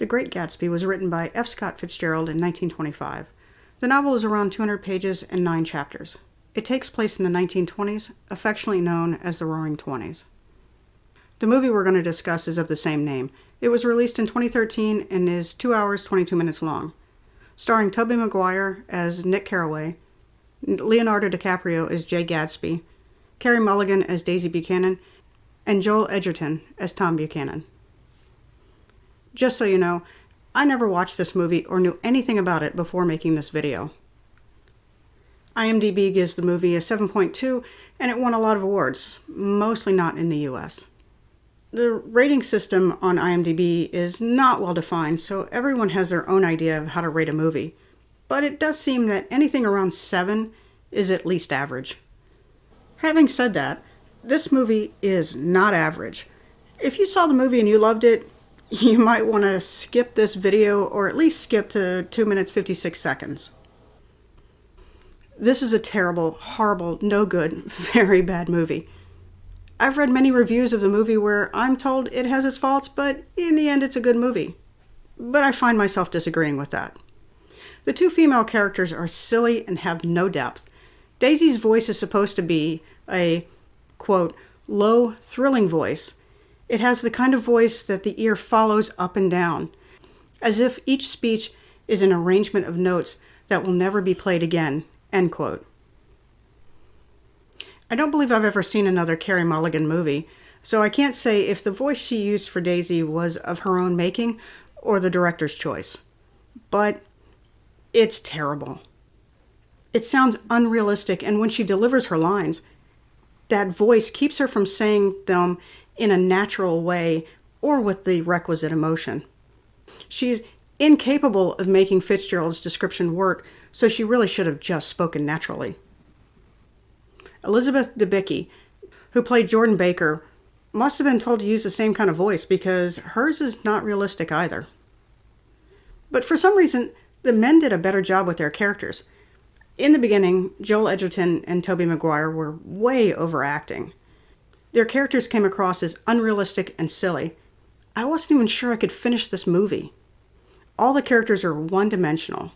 The Great Gatsby was written by F. Scott Fitzgerald in 1925. The novel is around 200 pages and 9 chapters. It takes place in the 1920s, affectionately known as the Roaring Twenties. The movie we're going to discuss is of the same name. It was released in 2013 and is 2 hours, 22 minutes long. Starring Toby Maguire as Nick Carraway, Leonardo DiCaprio as Jay Gatsby, Carey Mulligan as Daisy Buchanan, and Joel Edgerton as Tom Buchanan. Just so you know, I never watched this movie or knew anything about it before making this video. IMDb gives the movie a 7.2, and it won a lot of awards, mostly not in the US. The rating system on IMDb is not well defined, so everyone has their own idea of how to rate a movie. But it does seem that anything around 7 is at least average. Having said that, this movie is not average. If you saw the movie and you loved it, you might want to skip this video or at least skip to 2 minutes 56 seconds. This is a terrible, horrible, no good, very bad movie. I've read many reviews of the movie where I'm told it has its faults, but in the end it's a good movie. But I find myself disagreeing with that. The two female characters are silly and have no depth. Daisy's voice is supposed to be a, quote, low, thrilling voice. It has the kind of voice that the ear follows up and down, as if each speech is an arrangement of notes that will never be played again, end quote. I don't believe I've ever seen another Carey Mulligan movie, so I can't say if the voice she used for Daisy was of her own making or the director's choice. But it's terrible. It sounds unrealistic, and when she delivers her lines, that voice keeps her from saying them in a natural way or with the requisite emotion. She's incapable of making Fitzgerald's description work, so she really should have just spoken naturally. Elizabeth Debicki, who played Jordan Baker, must have been told to use the same kind of voice because hers is not realistic either. But for some reason, the men did a better job with their characters. In the beginning, Joel Edgerton and Toby Maguire were way overacting. Their characters came across as unrealistic and silly. I wasn't even sure I could finish this movie. All the characters are one-dimensional.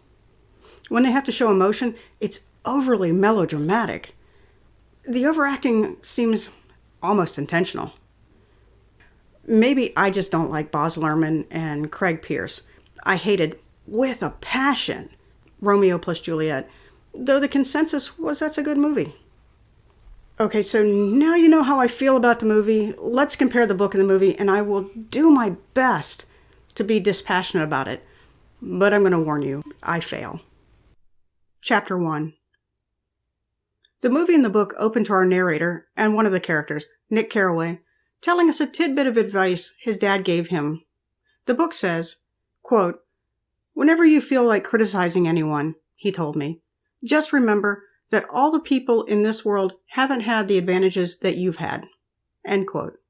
When they have to show emotion, it's overly melodramatic. The overacting seems almost intentional. Maybe I just don't like Baz Luhrmann and Craig Pearce. I hated, with a passion, Romeo plus Juliet, though the consensus was that's a good movie. Okay, so now you know how I feel about the movie. Let's compare the book and the movie, and I will do my best to be dispassionate about it. But I'm going to warn you, I fail. Chapter 1. The movie and the book open to our narrator and one of the characters, Nick Carraway, telling us a tidbit of advice his dad gave him. The book says, quote, "Whenever you feel like criticizing anyone," he told me, "just remember that all the people in this world haven't had the advantages that you've had." End quote.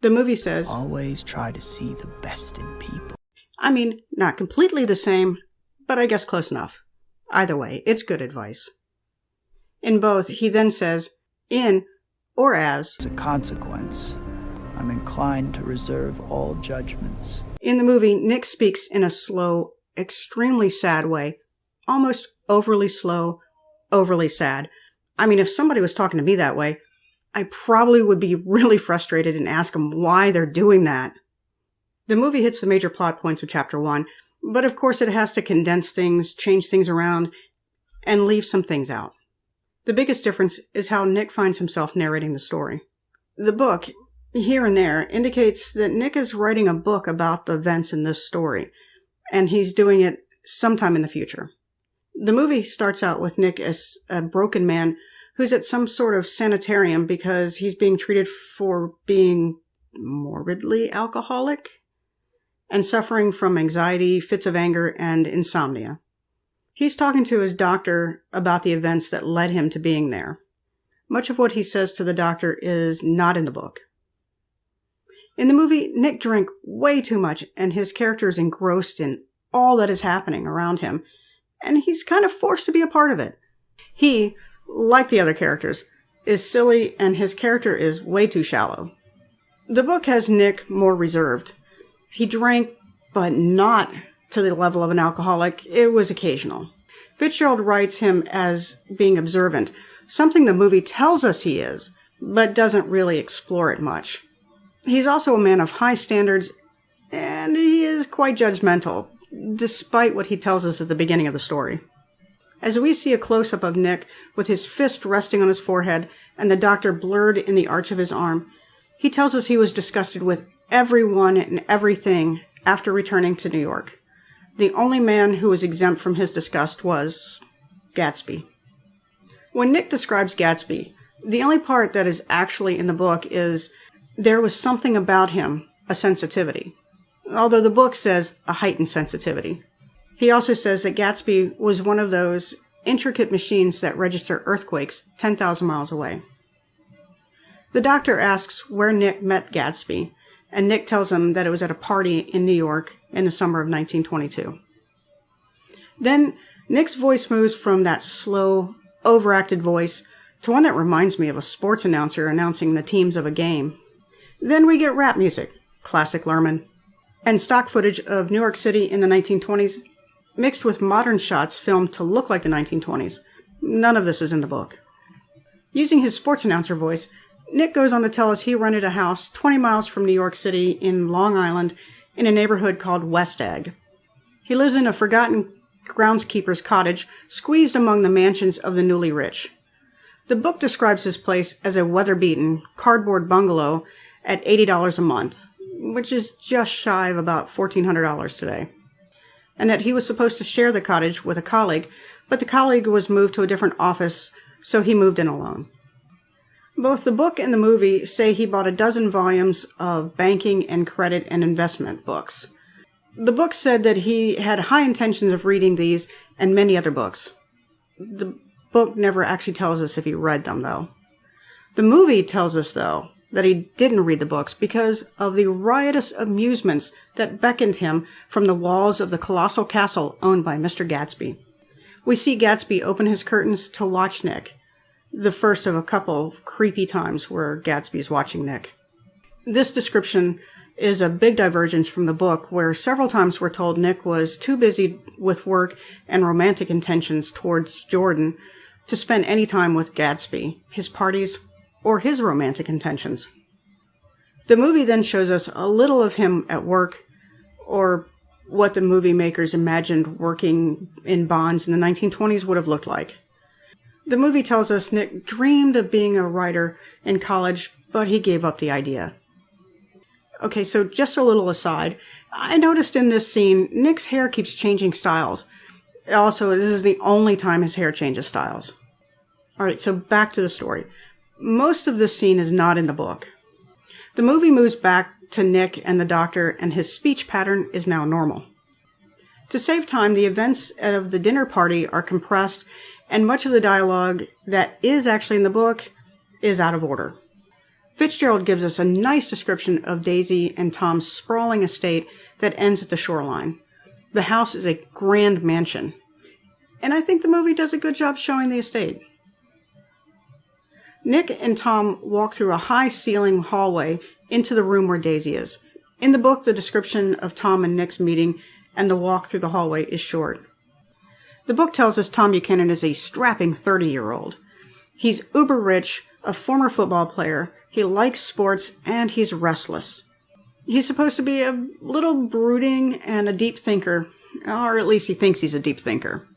The movie says, "Always try to see the best in people." I mean, not completely the same, but I guess close enough. Either way, it's good advice. In both, he then says, in or as a consequence, I'm inclined to reserve all judgments. In the movie, Nick speaks in a slow, extremely sad way, almost overly slow, overly sad. I mean, if somebody was talking to me that way, I probably would be really frustrated and ask them why they're doing that. The movie hits the major plot points of Chapter 1, but of course it has to condense things, change things around, and leave some things out. The biggest difference is how Nick finds himself narrating the story. The book, here and there, indicates that Nick is writing a book about the events in this story, and he's doing it sometime in the future. The movie starts out with Nick as a broken man who's at some sort of sanitarium because he's being treated for being morbidly alcoholic and suffering from anxiety, fits of anger, and insomnia. He's talking to his doctor about the events that led him to being there. Much of what he says to the doctor is not in the book. In the movie, Nick drank way too much, and his character is engrossed in all that is happening around him, and he's kind of forced to be a part of it. He, like the other characters, is silly, and his character is way too shallow. The book has Nick more reserved. He drank but not to the level of an alcoholic. It was occasional. Fitzgerald writes him as being observant, something the movie tells us he is, but doesn't really explore it much. He's also a man of high standards, and he is quite judgmental, despite what he tells us at the beginning of the story. As we see a close-up of Nick with his fist resting on his forehead and the doctor blurred in the arch of his arm, he tells us he was disgusted with everyone and everything after returning to New York. The only man who was exempt from his disgust was Gatsby. When Nick describes Gatsby, the only part that is actually in the book is there was something about him, a sensitivity. Although the book says a heightened sensitivity. He also says that Gatsby was one of those intricate machines that register earthquakes 10,000 miles away. The doctor asks where Nick met Gatsby, and Nick tells him that it was at a party in New York in the summer of 1922. Then Nick's voice moves from that slow, overacted voice to one that reminds me of a sports announcer announcing the teams of a game. Then we get rap music, classic Lerman, and stock footage of New York City in the 1920s, mixed with modern shots filmed to look like the 1920s. None of this is in the book. Using his sports announcer voice, Nick goes on to tell us he rented a house 20 miles from New York City in Long Island in a neighborhood called West Egg. He lives in a forgotten groundskeeper's cottage squeezed among the mansions of the newly rich. The book describes this place as a weather-beaten, cardboard bungalow at $80 a month, which is just shy of about $1,400 today, and that he was supposed to share the cottage with a colleague, but the colleague was moved to a different office, so he moved in alone. Both the book and the movie say he bought a dozen volumes of banking and credit and investment books. The book said that he had high intentions of reading these and many other books. The book never actually tells us if he read them, though. The movie tells us, though, that he didn't read the books because of the riotous amusements that beckoned him from the walls of the colossal castle owned by Mr. Gatsby. We see Gatsby open his curtains to watch Nick, the first of a couple of creepy times where Gatsby's watching Nick. This description is a big divergence from the book, where several times we're told Nick was too busy with work and romantic intentions towards Jordan to spend any time with Gatsby, his parties, or his romantic intentions. The movie then shows us a little of him at work, or what the movie makers imagined working in bonds in the 1920s would have looked like. The movie tells us Nick dreamed of being a writer in college, but he gave up the idea. Okay, so just a little aside, I noticed in this scene, Nick's hair keeps changing styles. Also, this is the only time his hair changes styles. Alright, so back to the story. Most of this scene is not in the book. The movie moves back to Nick and the doctor, and his speech pattern is now normal. To save time, the events of the dinner party are compressed, and much of the dialogue that is actually in the book is out of order. Fitzgerald gives us a nice description of Daisy and Tom's sprawling estate that ends at the shoreline. The house is a grand mansion, and I think the movie does a good job showing the estate. Nick and Tom walk through a high-ceiling hallway into the room where Daisy is. In the book, the description of Tom and Nick's meeting and the walk through the hallway is short. The book tells us Tom Buchanan is a strapping 30-year-old. He's uber-rich, a former football player, he likes sports, and he's restless. He's supposed to be a little brooding and a deep thinker, or at least he thinks he's a deep thinker.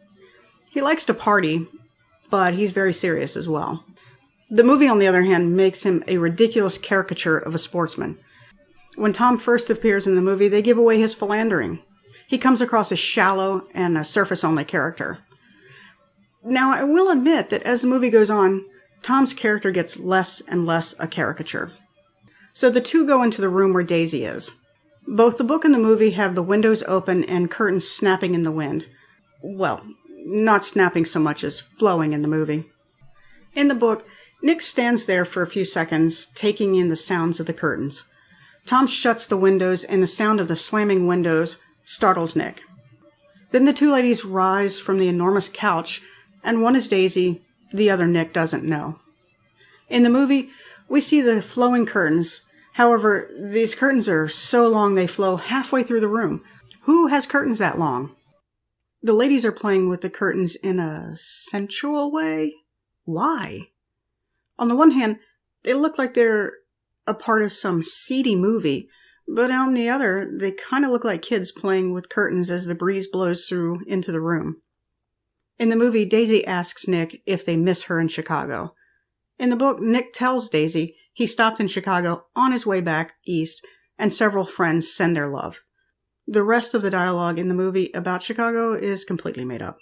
He likes to party, but he's very serious as well. The movie, on the other hand, makes him a ridiculous caricature of a sportsman. When Tom first appears in the movie, they give away his philandering. He comes across as shallow and a surface-only character. Now, I will admit that as the movie goes on, Tom's character gets less and less a caricature. So the two go into the room where Daisy is. Both the book and the movie have the windows open and curtains snapping in the wind. Well, not snapping so much as flowing in the movie. In the book, Nick stands there for a few seconds, taking in the sounds of the curtains. Tom shuts the windows, and the sound of the slamming windows startles Nick. Then the two ladies rise from the enormous couch, and one is Daisy, the other Nick doesn't know. In the movie, we see the flowing curtains. However, these curtains are so long they flow halfway through the room, Who has curtains that long? The ladies are playing with the curtains in a sensual way. Why? On the one hand, they look like they're a part of some seedy movie, but on the other, they kind of look like kids playing with curtains as the breeze blows through into the room. In the movie, Daisy asks Nick if they miss her in Chicago. In the book, Nick tells Daisy he stopped in Chicago on his way back east, and several friends send their love. The rest of the dialogue in the movie about Chicago is completely made up.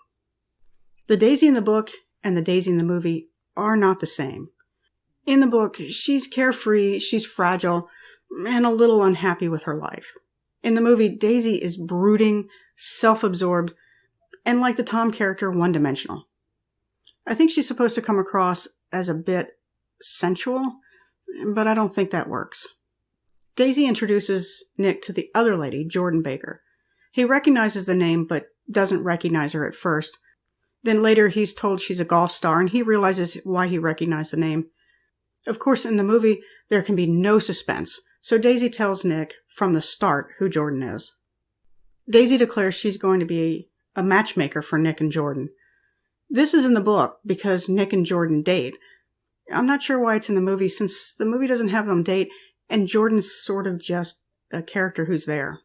The Daisy in the book and the Daisy in the movie are not the same. In the book, she's carefree, she's fragile, and a little unhappy with her life. In the movie, Daisy is brooding, self-absorbed, and like the Tom character, one-dimensional. I think she's supposed to come across as a bit sensual, but I don't think that works. Daisy introduces Nick to the other lady, Jordan Baker. He recognizes the name, but doesn't recognize her at first. Then later he's told she's a golf star, and he realizes why he recognized the name. Of course, in the movie, there can be no suspense, so Daisy tells Nick from the start who Jordan is. Daisy declares she's going to be a matchmaker for Nick and Jordan. This is in the book because Nick and Jordan date. I'm not sure why it's in the movie, since the movie doesn't have them date, and Jordan's sort of just a character who's there.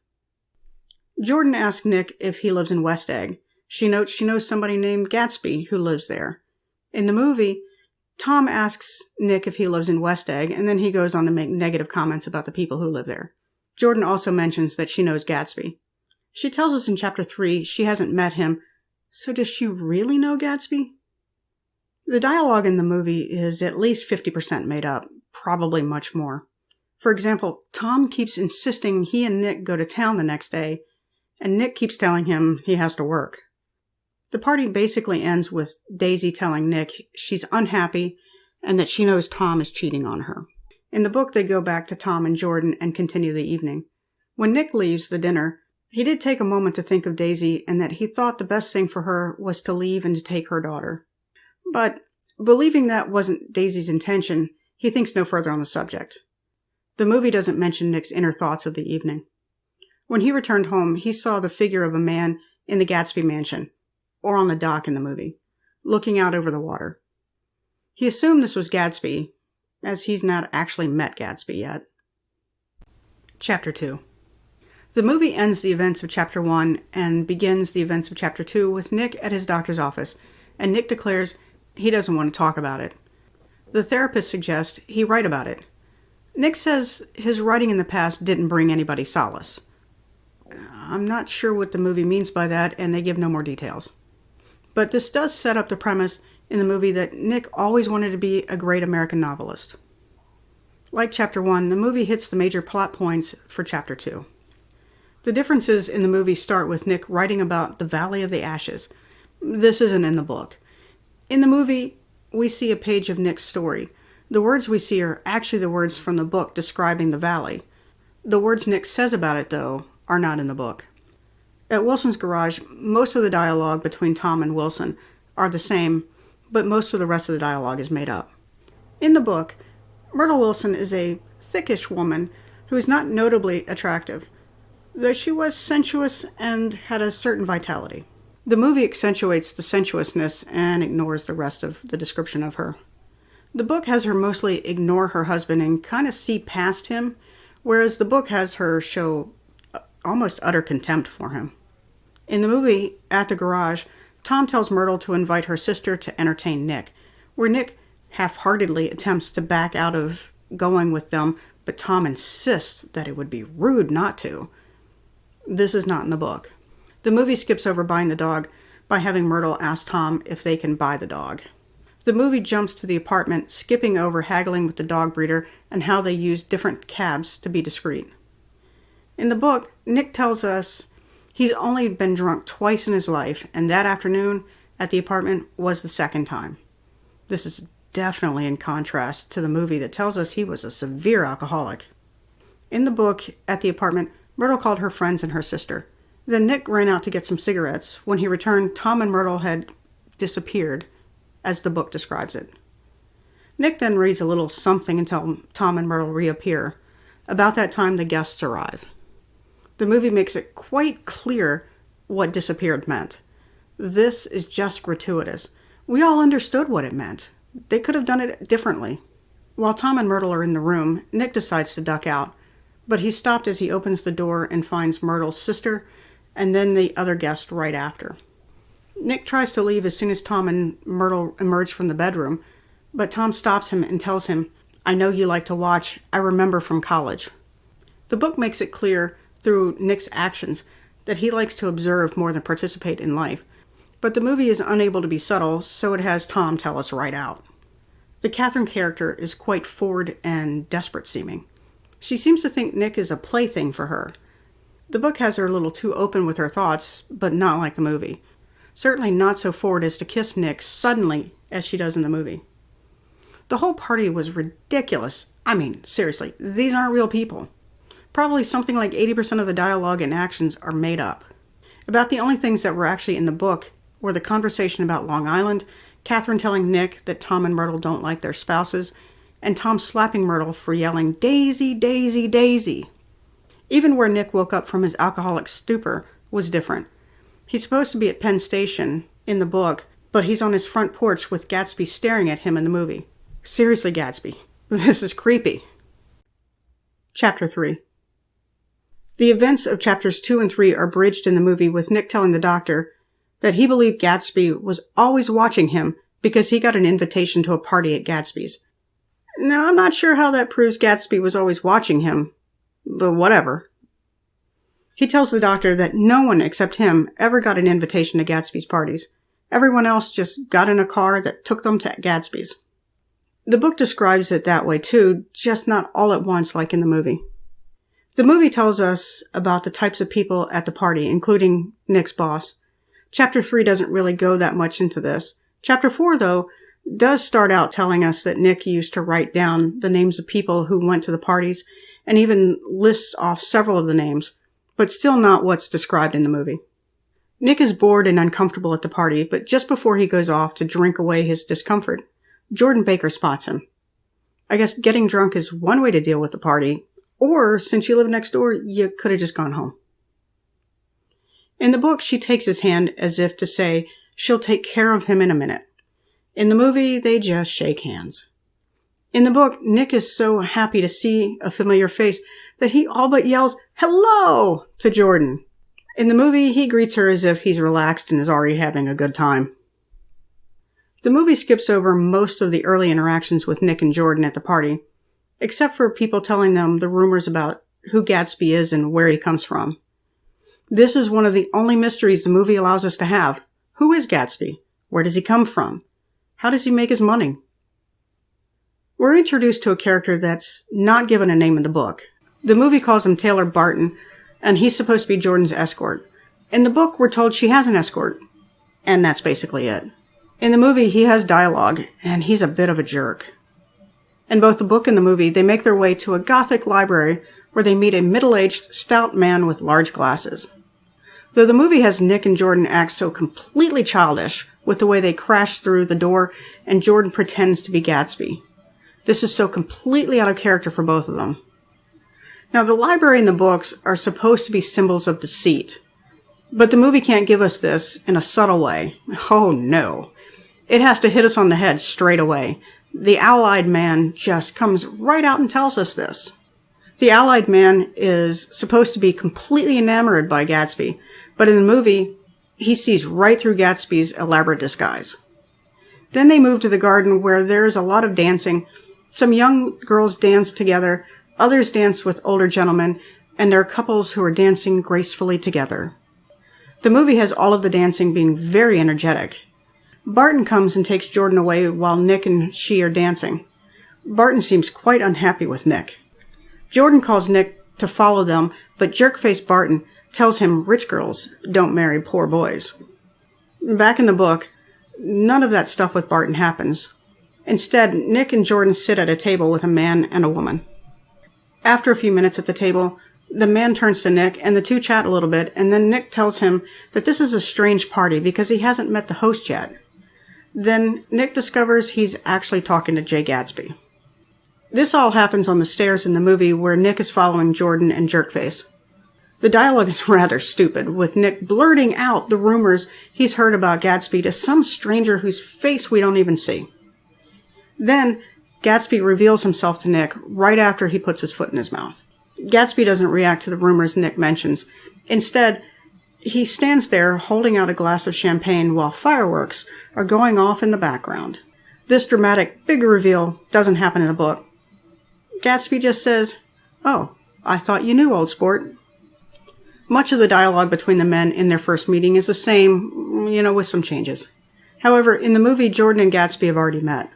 Jordan asks Nick if he lives in West Egg. She notes she knows somebody named Gatsby who lives there. In the movie, Tom asks Nick if he lives in West Egg, and then he goes on to make negative comments about the people who live there. Jordan also mentions that she knows Gatsby. She tells us in Chapter 3 she hasn't met him, so does she really know Gatsby? The dialogue in the movie is at least 50% made up, probably much more. For example, Tom keeps insisting he and Nick go to town the next day, and Nick keeps telling him he has to work. The party basically ends with Daisy telling Nick she's unhappy and that she knows Tom is cheating on her. In the book, they go back to Tom and Jordan and continue the evening. When Nick leaves the dinner, he did take a moment to think of Daisy and that he thought the best thing for her was to leave and to take her daughter. But, believing that wasn't Daisy's intention, he thinks no further on the subject. The movie doesn't mention Nick's inner thoughts of the evening. When he returned home, he saw the figure of a man in the Gatsby mansion, or on the dock in the movie, looking out over the water. He assumed this was Gatsby, as he's not actually met Gatsby yet. Chapter 2. The movie ends the events of Chapter 1 and begins the events of Chapter 2 with Nick at his doctor's office, and Nick declares he doesn't want to talk about it. The therapist suggests he write about it. Nick says his writing in the past didn't bring anybody solace. I'm not sure what the movie means by that, and they give no more details. But this does set up the premise in the movie that Nick always wanted to be a great American novelist. Like Chapter 1, the movie hits the major plot points for Chapter 2. The differences in the movie start with Nick writing about the Valley of the Ashes. This isn't in the book. In the movie, we see a page of Nick's story. The words we see are actually the words from the book describing the valley. The words Nick says about it, though, are not in the book. At Wilson's garage, most of the dialogue between Tom and Wilson are the same, but most of the rest of the dialogue is made up. In the book, Myrtle Wilson is a thickish woman who is not notably attractive, though she was sensuous and had a certain vitality. The movie accentuates the sensuousness and ignores the rest of the description of her. The book has her mostly ignore her husband and kind of see past him, whereas the book has her show almost utter contempt for him. In the movie, at the garage, Tom tells Myrtle to invite her sister to entertain Nick, where Nick half-heartedly attempts to back out of going with them, but Tom insists that it would be rude not to. This is not in the book. The movie skips over buying the dog by having Myrtle ask Tom if they can buy the dog. The movie jumps to the apartment, skipping over haggling with the dog breeder and how they use different cabs to be discreet. In the book, Nick tells us he's only been drunk twice in his life, and that afternoon at the apartment was the second time. This is definitely in contrast to the movie that tells us he was a severe alcoholic. In the book, at the apartment, Myrtle called her friends and her sister. Then Nick ran out to get some cigarettes. When he returned, Tom and Myrtle had disappeared, as the book describes it. Nick then reads a little something until Tom and Myrtle reappear. About that time, the guests arrive. The movie makes it quite clear what disappeared meant. This is just gratuitous. We all understood what it meant. They could have done it differently. While Tom and Myrtle are in the room, Nick decides to duck out, but he's stopped as he opens the door and finds Myrtle's sister and then the other guest right after. Nick tries to leave as soon as Tom and Myrtle emerge from the bedroom, but Tom stops him and tells him, "I know you like to watch. I remember from college." The book makes it clear through Nick's actions that he likes to observe more than participate in life, but the movie is unable to be subtle, so it has Tom tell us right out. The Catherine character is quite forward and desperate seeming. She seems to think Nick is a plaything for her. The book has her a little too open with her thoughts, but not like the movie. Certainly not so forward as to kiss Nick suddenly as she does in the movie. The whole party was ridiculous. I mean, seriously, these aren't real people. Probably something like 80% of the dialogue and actions are made up. About the only things that were actually in the book were the conversation about Long Island, Catherine telling Nick that Tom and Myrtle don't like their spouses, and Tom slapping Myrtle for yelling, "Daisy, Daisy, Daisy." Even where Nick woke up from his alcoholic stupor was different. He's supposed to be at Penn Station in the book, but he's on his front porch with Gatsby staring at him in the movie. Seriously, Gatsby, this is creepy. Chapter 3. The events of chapters 2 and 3 are bridged in the movie with Nick telling the doctor that he believed Gatsby was always watching him because he got an invitation to a party at Gatsby's. Now, I'm not sure how that proves Gatsby was always watching him, but whatever. He tells the doctor that no one except him ever got an invitation to Gatsby's parties. Everyone else just got in a car that took them to Gatsby's. The book describes it that way too, just not all at once like in the movie. The movie tells us about the types of people at the party, including Nick's boss. Chapter 3 doesn't really go that much into this. Chapter 4, though, does start out telling us that Nick used to write down the names of people who went to the parties and even lists off several of the names, but still not what's described in the movie. Nick is bored and uncomfortable at the party, but just before he goes off to drink away his discomfort, Jordan Baker spots him. I guess getting drunk is one way to deal with the party, or since you live next door, you could have just gone home. In the book, she takes his hand as if to say she'll take care of him in a minute. In the movie, they just shake hands. In the book, Nick is so happy to see a familiar face that he all but yells, "Hello!" to Jordan. In the movie, he greets her as if he's relaxed and is already having a good time. The movie skips over most of the early interactions with Nick and Jordan at the party, except for people telling them the rumors about who Gatsby is and where he comes from. This is one of the only mysteries the movie allows us to have. Who is Gatsby? Where does he come from? How does he make his money? We're introduced to a character that's not given a name in the book. The movie calls him Taylor Barton, and he's supposed to be Jordan's escort. In the book, we're told she has an escort, and that's basically it. In the movie, he has dialogue, and he's a bit of a jerk. In both the book and the movie, they make their way to a Gothic library where they meet a middle-aged, stout man with large glasses. Though the movie has Nick and Jordan act so completely childish with the way they crash through the door and Jordan pretends to be Gatsby. This is so completely out of character for both of them. Now, the library and the books are supposed to be symbols of deceit, but the movie can't give us this in a subtle way. Oh no. It has to hit us on the head straight away. The owl-eyed man just comes right out and tells us this. The owl-eyed man is supposed to be completely enamored by Gatsby, but in the movie, he sees right through Gatsby's elaborate disguise. Then they move to the garden where there's a lot of dancing. Some young girls dance together, others dance with older gentlemen, and there are couples who are dancing gracefully together. The movie has all of the dancing being very energetic. Barton comes and takes Jordan away while Nick and she are dancing. Barton seems quite unhappy with Nick. Jordan calls Nick to follow them, but jerk-faced Barton tells him rich girls don't marry poor boys. Back in the book, none of that stuff with Barton happens. Instead, Nick and Jordan sit at a table with a man and a woman. After a few minutes at the table, the man turns to Nick and the two chat a little bit, and then Nick tells him that this is a strange party because he hasn't met the host yet. Then Nick discovers he's actually talking to Jay Gatsby. This all happens on the stairs in the movie where Nick is following Jordan and Jerkface. The dialogue is rather stupid, with Nick blurting out the rumors he's heard about Gatsby to some stranger whose face we don't even see. Then, Gatsby reveals himself to Nick right after he puts his foot in his mouth. Gatsby doesn't react to the rumors Nick mentions. Instead, he stands there holding out a glass of champagne while fireworks are going off in the background. This dramatic big reveal doesn't happen in the book. Gatsby just says, "Oh, I thought you knew, old sport." Much of the dialogue between the men in their first meeting is the same, with some changes. However, in the movie, Jordan and Gatsby have already met.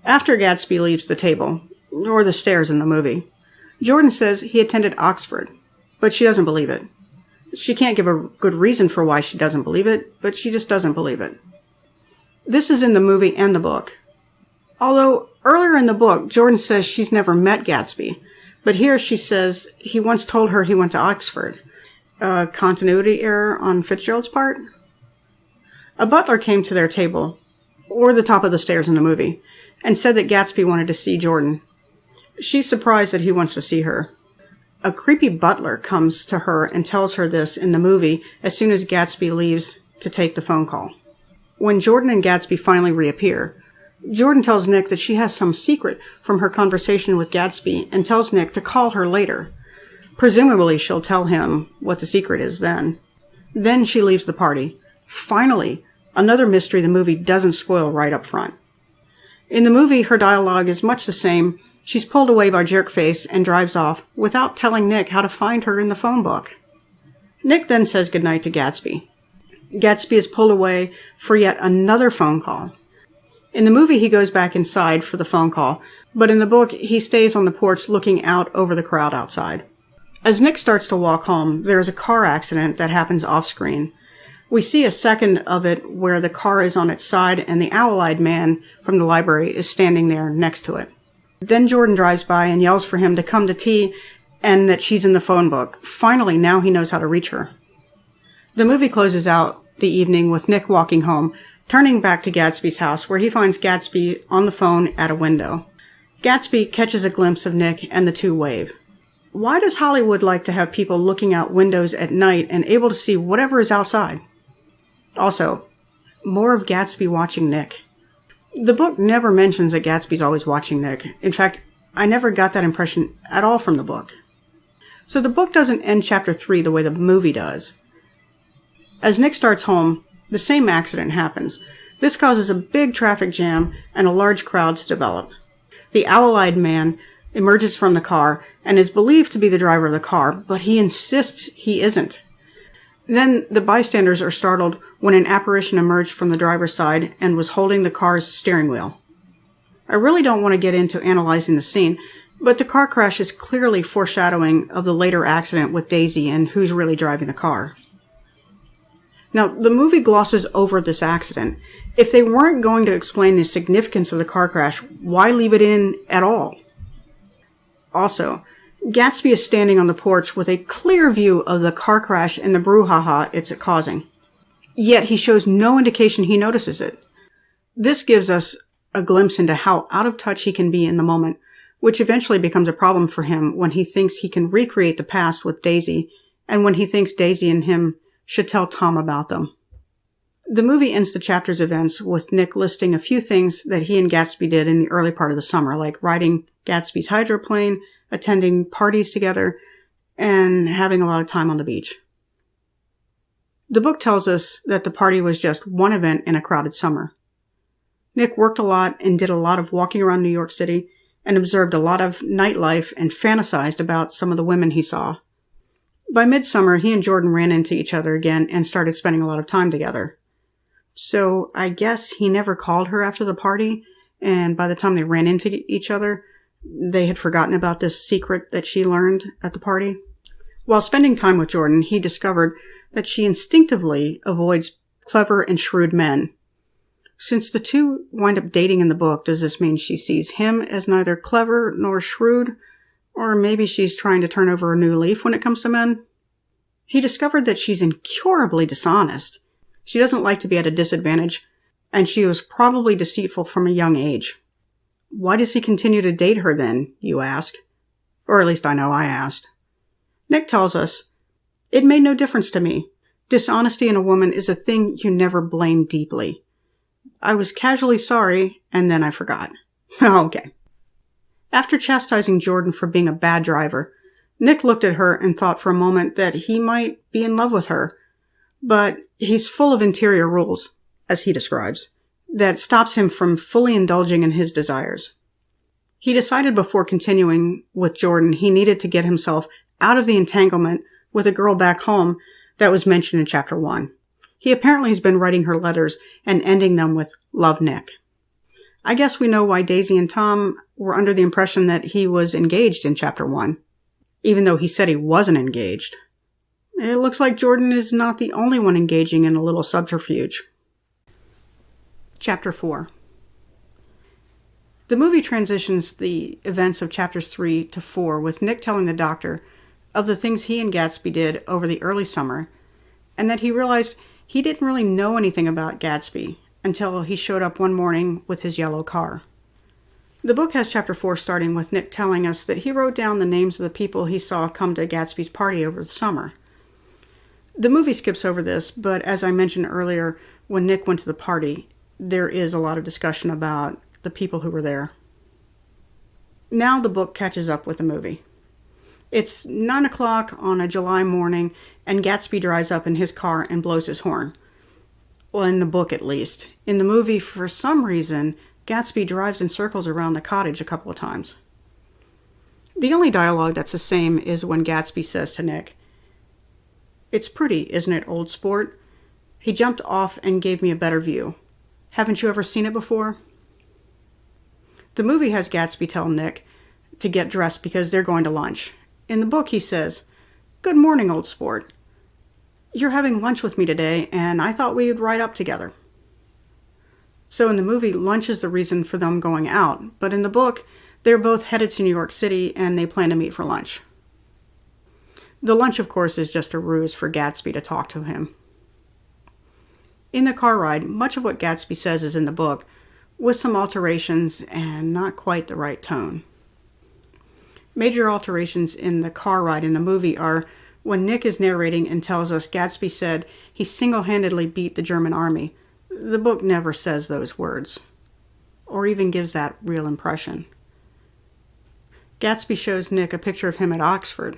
After Gatsby leaves the table, or the stairs in the movie, Jordan says he attended Oxford, but she doesn't believe it. She can't give a good reason for why she doesn't believe it, but she just doesn't believe it. This is in the movie and the book. Although, earlier in the book, Jordan says she's never met Gatsby, but here she says he once told her he went to Oxford. A continuity error on Fitzgerald's part? A butler came to their table, or the top of the stairs in the movie, and said that Gatsby wanted to see Jordan. She's surprised that he wants to see her. A creepy butler comes to her and tells her this in the movie as soon as Gatsby leaves to take the phone call. When Jordan and Gatsby finally reappear, Jordan tells Nick that she has some secret from her conversation with Gatsby and tells Nick to call her later. Presumably, she'll tell him what the secret is then. Then she leaves the party. Finally, another mystery the movie doesn't spoil right up front. In the movie, her dialogue is much the same. She's pulled away by Jerkface and drives off without telling Nick how to find her in the phone book. Nick then says goodnight to Gatsby. Gatsby is pulled away for yet another phone call. In the movie, he goes back inside for the phone call, but in the book, he stays on the porch looking out over the crowd outside. As Nick starts to walk home, there is a car accident that happens off-screen. We see a second of it where the car is on its side and the owl-eyed man from the library is standing there next to it. Then Jordan drives by and yells for him to come to tea and that she's in the phone book. Finally, now he knows how to reach her. The movie closes out the evening with Nick walking home, turning back to Gatsby's house where he finds Gatsby on the phone at a window. Gatsby catches a glimpse of Nick and the two wave. Why does Hollywood like to have people looking out windows at night and able to see whatever is outside? Also, more of Gatsby watching Nick. The book never mentions that Gatsby's always watching Nick. In fact, I never got that impression at all from the book. So the book doesn't end chapter 3 the way the movie does. As Nick starts home, the same accident happens. This causes a big traffic jam and a large crowd to develop. The owl-eyed man emerges from the car and is believed to be the driver of the car, but he insists he isn't. Then the bystanders are startled when an apparition emerged from the driver's side and was holding the car's steering wheel. I really don't want to get into analyzing the scene, but the car crash is clearly foreshadowing of the later accident with Daisy and who's really driving the car. Now, the movie glosses over this accident. If they weren't going to explain the significance of the car crash, why leave it in at all? Also, Gatsby is standing on the porch with a clear view of the car crash and the brouhaha it's causing. Yet he shows no indication he notices it. This gives us a glimpse into how out of touch he can be in the moment, which eventually becomes a problem for him when he thinks he can recreate the past with Daisy, and when he thinks Daisy and him should tell Tom about them. The movie ends the chapter's events with Nick listing a few things that he and Gatsby did in the early part of the summer, like riding Gatsby's hydroplane, attending parties together, and having a lot of time on the beach. The book tells us that the party was just one event in a crowded summer. Nick worked a lot and did a lot of walking around New York City and observed a lot of nightlife and fantasized about some of the women he saw. By midsummer, he and Jordan ran into each other again and started spending a lot of time together. So I guess he never called her after the party, and by the time they ran into each other, they had forgotten about this secret that she learned at the party. While spending time with Jordan, he discovered that she instinctively avoids clever and shrewd men. Since the two wind up dating in the book, does this mean she sees him as neither clever nor shrewd? Or maybe she's trying to turn over a new leaf when it comes to men? He discovered that she's incurably dishonest. She doesn't like to be at a disadvantage, and she was probably deceitful from a young age. Why does he continue to date her then, you ask? Or at least I know I asked. Nick tells us It made no difference to me. Dishonesty in a woman is a thing you never blame deeply. I was casually sorry, and then I forgot. Okay. After chastising Jordan for being a bad driver, Nick looked at her and thought for a moment that he might be in love with her. But he's full of interior rules, as he describes, that stops him from fully indulging in his desires. He decided before continuing with Jordan he needed to get himself out of the entanglement with a girl back home that was mentioned in Chapter 1. He apparently has been writing her letters and ending them with "Love, Nick." I guess we know why Daisy and Tom were under the impression that he was engaged in Chapter 1, even though he said he wasn't engaged. It looks like Jordan is not the only one engaging in a little subterfuge. Chapter 4. The movie transitions the events of Chapters 3 to 4 with Nick telling the doctor of the things he and Gatsby did over the early summer, and that he realized he didn't really know anything about Gatsby until he showed up one morning with his yellow car. The book has Chapter 4 starting with Nick telling us that he wrote down the names of the people he saw come to Gatsby's party over the summer. The movie skips over this, but as I mentioned earlier, when Nick went to the party, there is a lot of discussion about the people who were there. Now the book catches up with the movie. It's 9 o'clock on a July morning, and Gatsby drives up in his car and blows his horn. Well, in the book at least. In the movie, for some reason, Gatsby drives in circles around the cottage a couple of times. The only dialogue that's the same is when Gatsby says to Nick, "It's pretty, isn't it, old sport? He jumped off and gave me a better view. Haven't you ever seen it before?" The movie has Gatsby tell Nick to get dressed because they're going to lunch. In the book, he says, "Good morning, old sport. You're having lunch with me today, and I thought we'd ride up together." So in the movie, lunch is the reason for them going out, but in the book, they're both headed to New York City and they plan to meet for lunch. The lunch, of course, is just a ruse for Gatsby to talk to him. In the car ride, much of what Gatsby says is in the book, with some alterations and not quite the right tone. Major alterations in the car ride in the movie are when Nick is narrating and tells us Gatsby said he single-handedly beat the German army. The book never says those words, or even gives that real impression. Gatsby shows Nick a picture of him at Oxford.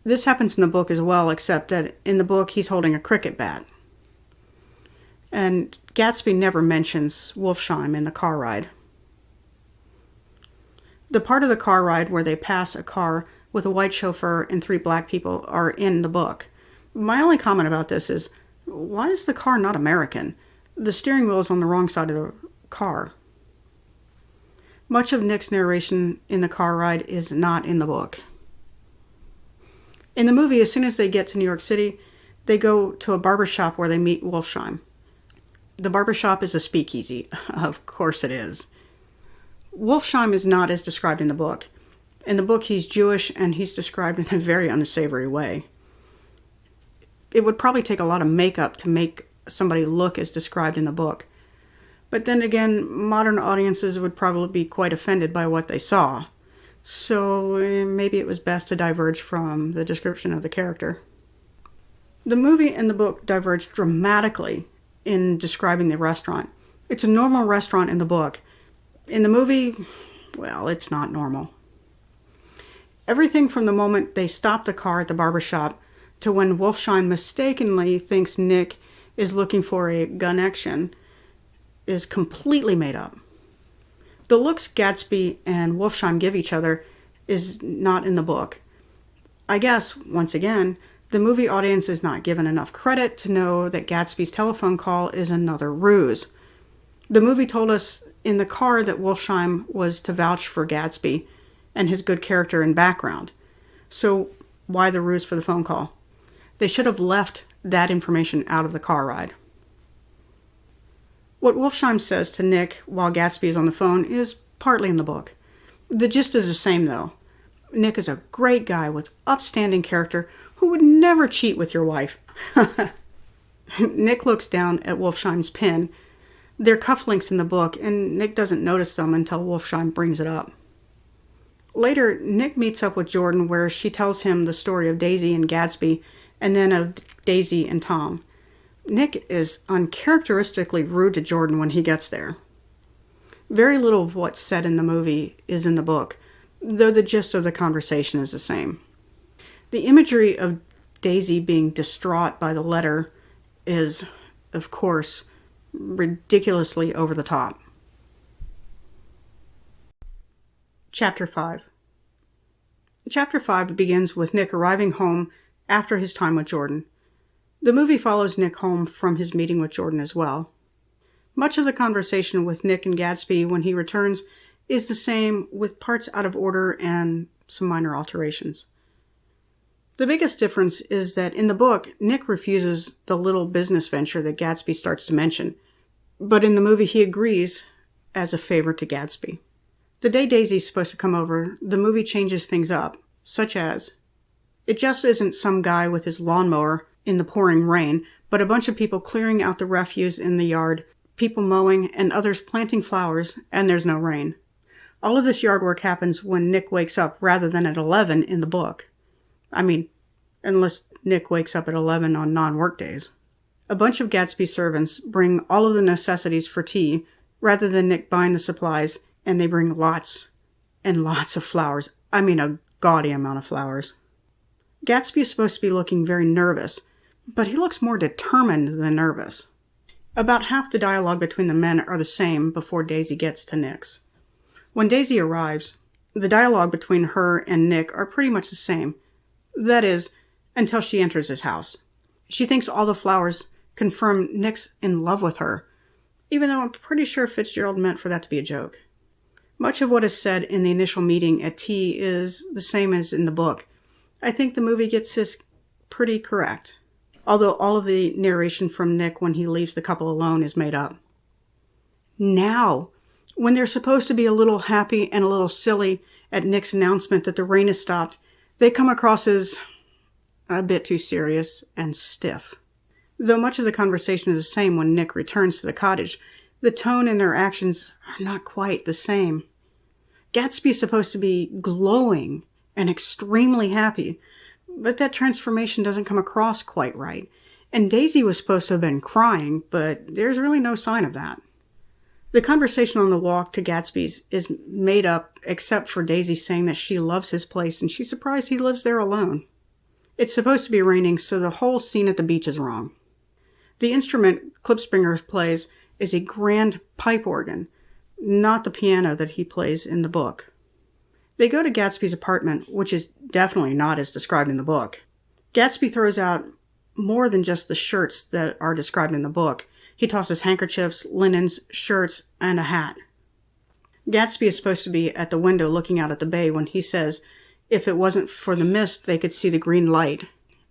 This happens in the book as well, except that in the book he's holding a cricket bat. And Gatsby never mentions Wolfsheim in the car ride. The part of the car ride where they pass a car with a white chauffeur and 3 black people are in the book. My only comment about this is, why is the car not American? The steering wheel is on the wrong side of the car. Much of Nick's narration in the car ride is not in the book. In the movie, as soon as they get to New York City, they go to a barber shop where they meet Wolfsheim. The barber shop is a speakeasy. Of course it is. Wolfsheim is not as described in the book. In the book, he's Jewish, and he's described in a very unsavory way. It would probably take a lot of makeup to make somebody look as described in the book. But then again, modern audiences would probably be quite offended by what they saw. So maybe it was best to diverge from the description of the character. The movie and the book diverge dramatically in describing the restaurant. It's a normal restaurant in the book. In the movie, well, it's not normal. Everything from the moment they stop the car at the barber shop to when Wolfsheim mistakenly thinks Nick is looking for a gun action is completely made up. The looks Gatsby and Wolfsheim give each other is not in the book. I guess, once again, the movie audience is not given enough credit to know that Gatsby's telephone call is another ruse. The movie told us in the car that Wolfsheim was to vouch for Gatsby and his good character and background. So why the ruse for the phone call? They should have left that information out of the car ride. What Wolfsheim says to Nick while Gatsby is on the phone is partly in the book. The gist is the same, though. Nick is a great guy with upstanding character who would never cheat with your wife. Nick looks down at Wolfsheim's pin. They're cufflinks in the book, and Nick doesn't notice them until Wolfsheim brings it up. Later, Nick meets up with Jordan where she tells him the story of Daisy and Gatsby and then of Daisy and Tom. Nick is uncharacteristically rude to Jordan when he gets there. Very little of what's said in the movie is in the book, though the gist of the conversation is the same. The imagery of Daisy being distraught by the letter is, of course, ridiculously over the top. Chapter 5. Chapter 5 begins with Nick arriving home after his time with Jordan. The movie follows Nick home from his meeting with Jordan as well. Much of the conversation with Nick and Gatsby when he returns is the same, with parts out of order and some minor alterations. The biggest difference is that in the book, Nick refuses the little business venture that Gatsby starts to mention, but in the movie he agrees as a favor to Gatsby. The day Daisy's supposed to come over, the movie changes things up, such as, it just isn't some guy with his lawnmower in the pouring rain, but a bunch of people clearing out the refuse in the yard, people mowing, and others planting flowers, and there's no rain. All of this yard work happens when Nick wakes up rather than at 11 in the book. I mean, unless Nick wakes up at 11 on non-work days. A bunch of Gatsby's servants bring all of the necessities for tea, rather than Nick buying the supplies, and they bring lots and lots of flowers. I mean, a gaudy amount of flowers. Gatsby is supposed to be looking very nervous, but he looks more determined than nervous. About half the dialogue between the men are the same before Daisy gets to Nick's. When Daisy arrives, the dialogue between her and Nick are pretty much the same. That is, until she enters his house. She thinks all the flowers confirm Nick's in love with her, even though I'm pretty sure Fitzgerald meant for that to be a joke. Much of what is said in the initial meeting at tea is the same as in the book. I think the movie gets this pretty correct, although all of the narration from Nick when he leaves the couple alone is made up. Now, when they're supposed to be a little happy and a little silly at Nick's announcement that the rain has stopped, they come across as a bit too serious and stiff. Though much of the conversation is the same when Nick returns to the cottage, the tone and their actions are not quite the same. Gatsby's supposed to be glowing and extremely happy, but that transformation doesn't come across quite right. And Daisy was supposed to have been crying, but there's really no sign of that. The conversation on the walk to Gatsby's is made up except for Daisy saying that she loves his place and she's surprised he lives there alone. It's supposed to be raining, so the whole scene at the beach is wrong. The instrument Klipspringer plays is a grand pipe organ, not the piano that he plays in the book. They go to Gatsby's apartment, which is definitely not as described in the book. Gatsby throws out more than just the shirts that are described in the book. He tosses handkerchiefs, linens, shirts, and a hat. Gatsby is supposed to be at the window looking out at the bay when he says if it wasn't for the mist, they could see the green light,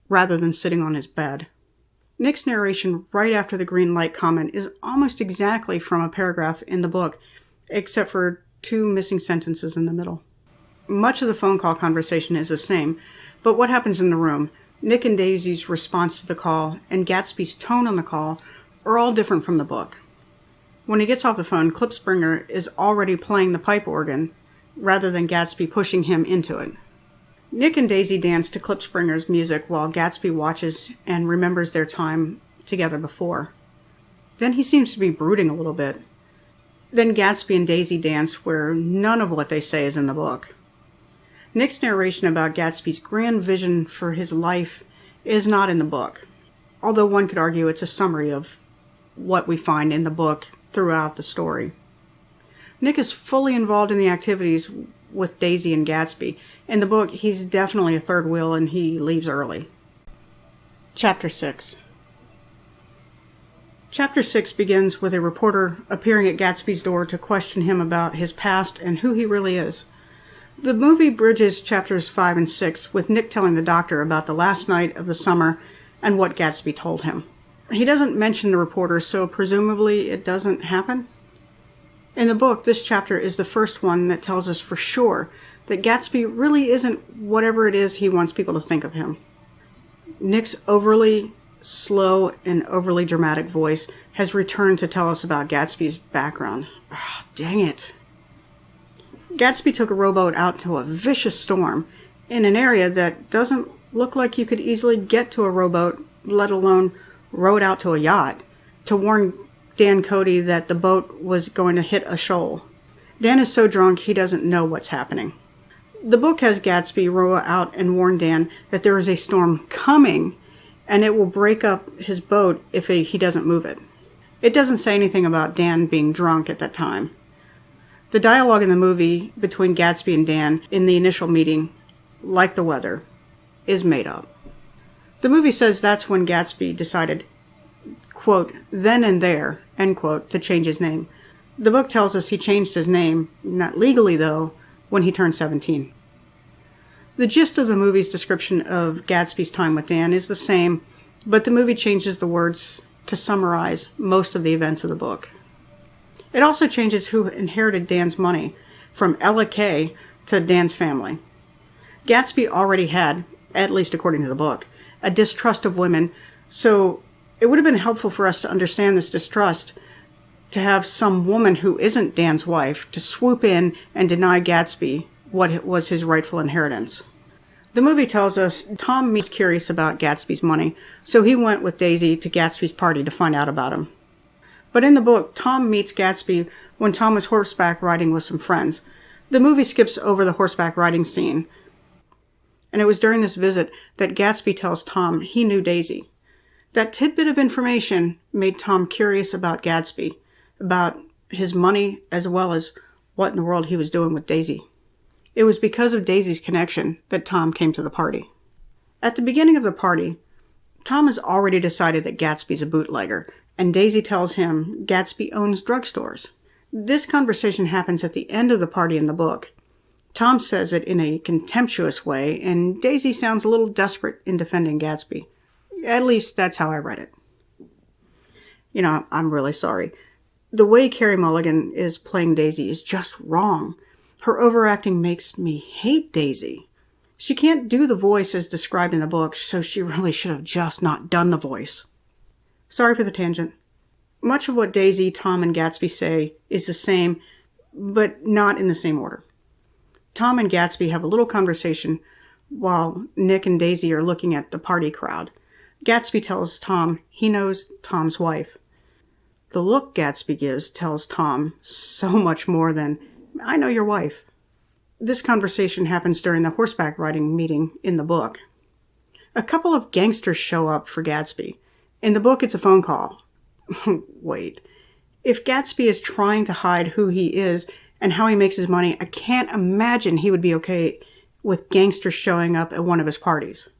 rather than sitting on his bed. Nick's narration right after the green light comment is almost exactly from a paragraph in the book, except for 2 missing sentences in the middle. Much of the phone call conversation is the same, but what happens in the room, Nick and Daisy's response to the call, and Gatsby's tone on the call are all different from the book. When he gets off the phone, Klipspringer is already playing the pipe organ, rather than Gatsby pushing him into it. Nick and Daisy dance to Klipspringer's music while Gatsby watches and remembers their time together before. Then he seems to be brooding a little bit. Then Gatsby and Daisy dance where none of what they say is in the book. Nick's narration about Gatsby's grand vision for his life is not in the book, although one could argue it's a summary of what we find in the book throughout the story. Nick is fully involved in the activities with Daisy and Gatsby. In the book, he's definitely a third wheel and he leaves early. Chapter 6. Chapter 6 begins with a reporter appearing at Gatsby's door to question him about his past and who he really is. The movie bridges chapters 5 and 6 with Nick telling the doctor about the last night of the summer and what Gatsby told him. He doesn't mention the reporter, so presumably it doesn't happen. In the book, this chapter is the first one that tells us for sure that Gatsby really isn't whatever it is he wants people to think of him. Nick's overly slow and overly dramatic voice has returned to tell us about Gatsby's background. Oh, dang it. Gatsby took a rowboat out to a vicious storm in an area that doesn't look like you could easily get to a rowboat, let alone row it out to a yacht, to warn Dan Cody that the boat was going to hit a shoal. Dan is so drunk he doesn't know what's happening. The book has Gatsby row out and warn Dan that there is a storm coming and it will break up his boat if he doesn't move it. It doesn't say anything about Dan being drunk at that time. The dialogue in the movie between Gatsby and Dan in the initial meeting, like the weather, is made up. The movie says that's when Gatsby decided, quote, then and there, end quote, to change his name. The book tells us he changed his name, not legally though, when he turned 17. The gist of the movie's description of Gatsby's time with Dan is the same, but the movie changes the words to summarize most of the events of the book. It also changes who inherited Dan's money, from Ella Kay to Dan's family. Gatsby already had, at least according to the book, a distrust of women, so it would have been helpful for us to understand this distrust to have some woman who isn't Dan's wife to swoop in and deny Gatsby what was his rightful inheritance. The movie tells us Tom was curious about Gatsby's money, so he went with Daisy to Gatsby's party to find out about him. But in the book, Tom meets Gatsby when Tom was horseback riding with some friends. The movie skips over the horseback riding scene, and it was during this visit that Gatsby tells Tom he knew Daisy. That tidbit of information made Tom curious about Gatsby, about his money, as well as what in the world he was doing with Daisy. It was because of Daisy's connection that Tom came to the party. At the beginning of the party, Tom has already decided that Gatsby's a bootlegger, and Daisy tells him Gatsby owns drugstores. This conversation happens at the end of the party in the book. Tom says it in a contemptuous way, and Daisy sounds a little desperate in defending Gatsby. At least that's how I read it. You know, I'm really sorry. The way Carey Mulligan is playing Daisy is just wrong. Her overacting makes me hate Daisy. She can't do the voice as described in the book, so she really should have just not done the voice. Sorry for the tangent. Much of what Daisy, Tom, and Gatsby say is the same, but not in the same order. Tom and Gatsby have a little conversation while Nick and Daisy are looking at the party crowd. Gatsby tells Tom he knows Tom's wife. The look Gatsby gives tells Tom so much more than, I know your wife. This conversation happens during the horseback riding meeting in the book. A couple of gangsters show up for Gatsby. In the book, it's a phone call. Wait. If Gatsby is trying to hide who he is and how he makes his money, I can't imagine he would be okay with gangsters showing up at one of his parties.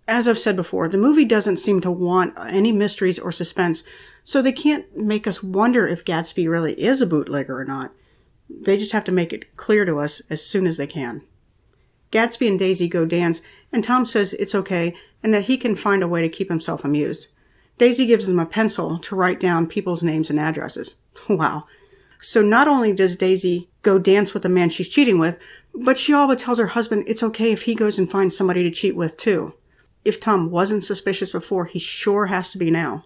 As I've said before, the movie doesn't seem to want any mysteries or suspense, so they can't make us wonder if Gatsby really is a bootlegger or not. They just have to make it clear to us as soon as they can. Gatsby and Daisy go dance, and Tom says it's okay and that he can find a way to keep himself amused. Daisy gives him a pencil to write down people's names and addresses. Wow. So not only does Daisy go dance with the man she's cheating with, but she all but tells her husband it's okay if he goes and finds somebody to cheat with too. If Tom wasn't suspicious before, he sure has to be now.